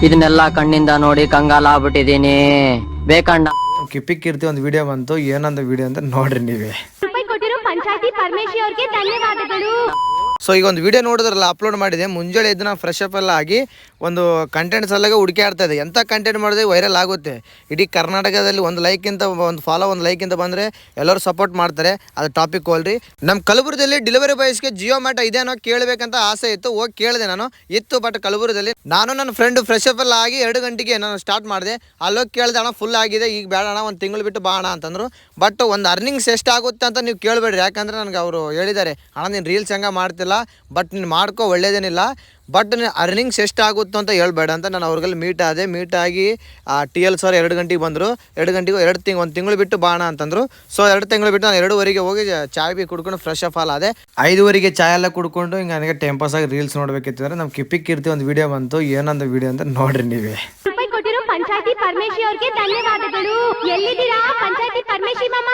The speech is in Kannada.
ಇದನ್ನೆಲ್ಲ ಕಣ್ಣಿಂದ ನೋಡಿ ಕಂಗಾಲ ಆಗ್ಬಿಟ್ಟಿದೀನಿ. ಬೇಕಣ್ಣ ಕಿಪಿಕ್ ಕೀರ್ತಿ ಒಂದು ವಿಡಿಯೋ ಬಂತು. ಏನಂದ ವಿಡಿಯೋ ಅಂತ ನೋಡ್ರಿ ನೀವೇ. ಪಂಚಾಯತಿ ಪರಮೇಶಿ ಅವರಿಗೆ ಧನ್ಯವಾದಗಳು. ಸೊ ಈಗ ಒಂದು ವಿಡಿಯೋ ನೋಡಿದ್ರಲ್ಲ, ಅಪ್ಲೋಡ್ ಮಾಡಿದೆ. ಮುಂಜಾನೆ ಎದ್ದು ನಾನು ಫ್ರೆಶ್ ಅಪ್ ಎಲ್ಲ ಆಗಿ ಒಂದು ಕಂಟೆಂಟ್ಸ್ ಎಲ್ಲ ಹುಡುಕಿ ಆಡ್ತಾ ಇದೆ. ಎಂಥ ಕಂಟೆಂಟ್ ಮಾಡಿದ್ರೆ ವೈರಲ್ ಆಗುತ್ತೆ. ಇಡೀ ಕರ್ನಾಟಕದಲ್ಲಿ ಒಂದು ಲೈಕ್ಕಿಂತ ಒಂದು ಫಾಲೋ, ಒಂದು ಲೈಕ್ಕಿಂತ ಬಂದರೆ ಎಲ್ಲರೂ ಸಪೋರ್ಟ್ ಮಾಡ್ತಾರೆ. ಅದು ಟಾಪಿಕ್ ಹೋಲ್ರಿ. ನಮ್ಮ ಕಲಬುರಗಿಯಲ್ಲಿ ಡೆಲಿವರಿ ಬಾಯ್ಸ್ಗೆ ಜಿಯೋ ಮ್ಯಾಟ ಇದೇನೋ ಕೇಳಬೇಕಂತ ಆಸೆ ಇತ್ತು. ಹೋಗಿ ಕೇಳಿದೆ ನಾನು. ಇತ್ತು, ಬಟ್ ಕಲಬುರಗಿಯಲ್ಲಿ ನಾನು ನನ್ನ ಫ್ರೆಂಡ್ ಫ್ರೆಶ್ ಅಪ್ ಎಲ್ಲ ಆಗಿ 2 ಗಂಟೆಗೆ ನಾನು ಸ್ಟಾರ್ಟ್ ಮಾಡಿದೆ. ಅಲ್ಲೋಗಿ ಕೇಳಿದೆ, ಅಣ್ಣ ಫುಲ್ ಆಗಿದೆ, ಈಗ ಬೇಡ ಅಣ್ಣ, ಒಂದು ತಿಂಗಳು ಬಿಟ್ಟು ಬಾ ಅಣ್ಣ ಅಂತಂದರು. ಬಟ್ ಒಂದು ಅರ್ನಿಂಗ್ಸ್ ಎಷ್ಟಾಗುತ್ತೆ ಅಂತ ನೀವು ಕೇಳಬೇಡ್ರಿ. ಯಾಕಂದರೆ ನನಗೆ ಅವರು ಹೇಳಿದ್ದಾರೆ, ಅಣ್ಣ ನೀನು ರೀಲ್ಸ್ ಹಂಗೆ ಮಾಡ್ತಿಲ್ಲ, ಬಟ್ ನೀನು ಮಾಡ್ಕೋ, ಒಳ್ಳೇದೇನಿಲ್ಲ, ಬಟ್ ನೀನು ಅರ್ನಿಂಗ್ಸ್ ಎಷ್ಟಾಗುತ್ತೋ ಅಂತ ಹೇಳ್ಬೇಡ ಅಂತ ನಾನು ಅವ್ರಿಗೆಲ್ಲ ಮೀಟ್ ಆಗಿ TL ಸರ್ 2 ಗಂಟೆಗೆ ಬಂದರು. 2 ಗಂಟೆಗೂ ಒಂದು ತಿಂಗಳು ಬಿಟ್ಟು ಬಾಣ ಅಂತಂದರು. ಸೊ 2 ತಿಂಗಳು ಬಿಟ್ಟು ನಾನು 2:15 ಹೋಗಿ ಚಾಯ್ ಬಿ ಕುಡ್ಕೊಂಡು ಫ್ರೆಶ್ ಅಪ್ ಆಲ್ ಆದೆ. 5:15 ಚಾಯ್ ಎಲ್ಲ ಕುಡ್ಕೊಂಡು ಹಿಂಗೆ ನನಗೆ ಟೈಮ್ ಪಾಸ್ ಆಗಿ ರೀಲ್ಸ್ ನೋಡ್ಬೇಕಿತ್ತು. ನಮ್ಮ ಕಿಪಿಕ್ ಕೀರ್ತಿ ಒಂದು ವಿಡಿಯೋ ಬಂತು. ಏನಂದ ವಿಡಿಯೋ ಅಂತ ನೋಡ್ರಿ ನೀವೇ. ಪಂಚಾಯತಿ ಪರಮೇಶಿ ಅವರಿಗೆ ಧನ್ಯವಾದಗಳು. ಎಲ್ಲಿದ್ದೀರಾ ಪಂಚಾಯತಿ ಪರಮೇಶಿ ಮಾಮ?